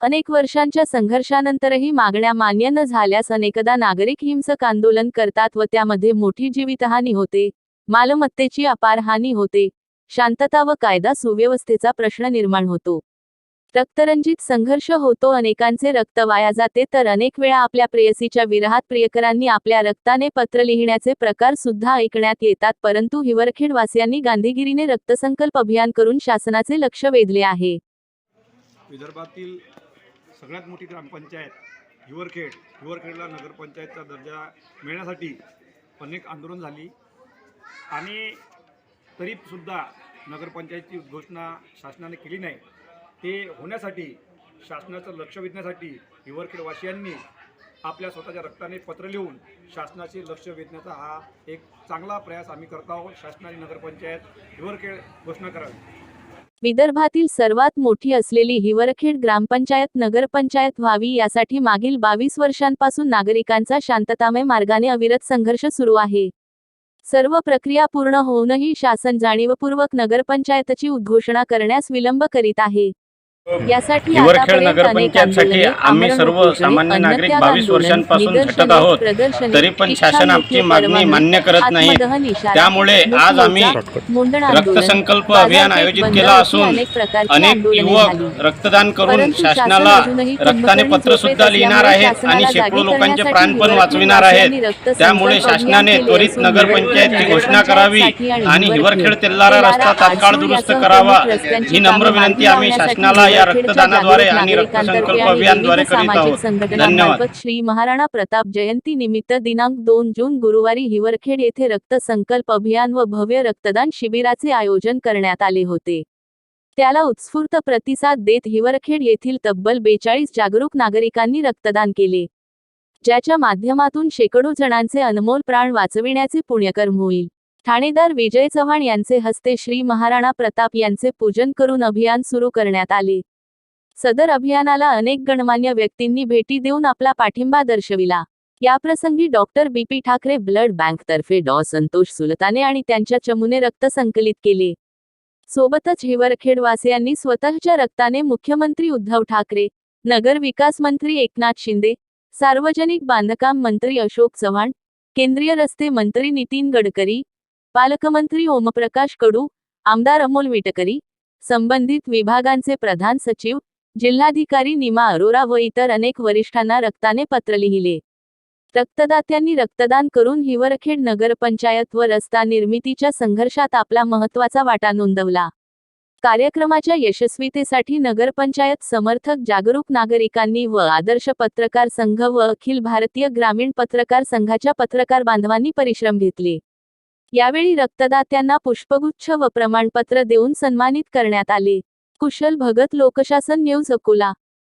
अनेक वर्षांच्या संघर्षानंतरही मागण्या मान्य न झाल्यास अनेकदा नागरिक हिंसक आंदोलन करतात व त्यामध्ये मोठी जीवितहानी होते, मालमत्तेची अपार हानी होते, शांतता व कायदा सुव्यवस्थेचा प्रश्न निर्माण होतो. रक्तरंजित संघर्ष होतो, अनेकांचे रक्त वाया जाते, तर अनेक वेळा आपल्या प्रेयसीच्या विरहात प्रियकरांनी आपल्या रक्ताने पत्र लिहिण्याचे प्रकार सुद्धा ऐकण्यात येतात. परंतु हिवरखेड वासियांनी गांधीगिरीने रक्तसंकल्प अभियान करून शासनाचे लक्ष वेधले आहे. विदर्भातील सगळ्यात मोठी ग्रामपंचायत हिवरखेडला नगरपंचायतचा दर्जा मिळण्यासाठी अनेक आंदोलन झाली आणि तरीसुद्धा नगरपंचायतची घोषणा शासनाने केली नाही. ते होण्यासाठी शासनाचं लक्ष वेधण्यासाठी हिवरखेडवासियांनी आपल्या स्वतःच्या रक्ताने पत्र लिहून शासनाचे लक्ष वेधण्याचा हा एक चांगला प्रयास आम्ही करत आहोत. शासनाने नगरपंचायत हिवरखेड घोषणा करावी. विदर्भातील सर्वात मोठी असलेली हिवरखेड ग्रामपंचायत नगरपंचायत व्हावी यासाठी मागील 22 वर्षांपासून नागरिकांचा शांततामय मार्गाने अविरत संघर्ष सुरू आहे. सर्व प्रक्रिया पूर्ण होऊनही शासन जाणीवपूर्वक नगरपंचायतची उद्घोषणा करण्यास विलंब करीत आहे. यासाठी हिवरखेड नगरपंचायतसाठी आम्ही सर्व सामान्य नागरिक 22 वर्षांपासून झटत आहोत, तरी पण शासन आमची मागणी मान्य करत नाही. त्यामुळे आज आम्ही रक्तसंकल्प अभियान आयोजित केला असून अनेक युवक रक्तदान करून शासनाला रक्ताने पत्र सुद्धा लिहिणार आहेत आणि शेकडो लोकांचे प्राण पण वाचविणार आहेत. त्यामुळे शासनाने त्वरित नगरपंचायतची घोषणा करावी आणि हिवरखेड तेल्लारा रस्ता तात्काळ दुरुस्त करावा ही नम्र विनंती आम्ही शासनाला या रक्तदानाद्वारे आणि रक्तसंकल्प अभियानद्वारे करीत आहोत. धन्यवाद. श्री महाराणा प्रताप जयंती निमित्त दिनांक 2 जून गुरुवारी हिवरखेड येथे रक्तसंकल्प अभियान व भव्य रक्तदान शिबिराचे आयोजन करण्यात आले होते. त्याला उत्स्फूर्त प्रतिसाद देत हिवरखेड येथील तब्बल 42 जागरूक नागरिकांनी रक्तदान केले, ज्याच्या माध्यमातून शेकडो जणांचे अनमोल प्राण वाचविण्याचे पुण्यकर्म होईल. ठाणेदार विजय चव्हाण यांचे हस्ते श्री महाराणा प्रताप यांचे पूजन करून अभियान सुरू करण्यात आले. सदर अभियानाला अनेक गणमान्य व्यक्तींनी भेटी देऊन आपला पाठिंबा दर्शविला. याप्रसंगी डॉक्टर बी.पी. ठाकरे ब्लड बँकतर्फे डॉ. संतोष सुलताने आणि त्यांच्या चमूने रक्त संकलित केले. सोबतच हिवरखेडवासियांनी स्वतःच्या रक्ताने मुख्यमंत्री उद्धव ठाकरे, नगर विकास मंत्री एकनाथ शिंदे, सार्वजनिक बांधकाम मंत्री अशोक चव्हाण, केंद्रीय रस्ते मंत्री नितीन गडकरी, पालकमंत्री ओमप्रकाश कडू, आमदार अमोल विटकरी, संबंधित विभागांचे प्रधान सचिव, जिल्हाधिकारी निमा अरोरा व इतर अनेक वरिष्ठांना रक्ताने पत्र लिहिले. रक्तदात्यांनी रक्तदान करून हिवरखेड नगरपंचायत व रस्ता निर्मितीच्या संघर्षात आपला महत्त्वाचा वाटा नोंदवला. कार्यक्रमाच्या यशस्वीतेसाठी नगरपंचायत समर्थक जागरूक नागरिकांनी व आदर्श पत्रकार संघ व अखिल भारतीय ग्रामीण पत्रकार संघाच्या पत्रकार बांधवांनी परिश्रम घेतले. यावेळी रक्तदात्यांना पुष्पगुच्छ व प्रमाणपत्र देऊन सन्मानित करण्यात आले. कुशल भगत, लोकशासन न्यूज, अकोला.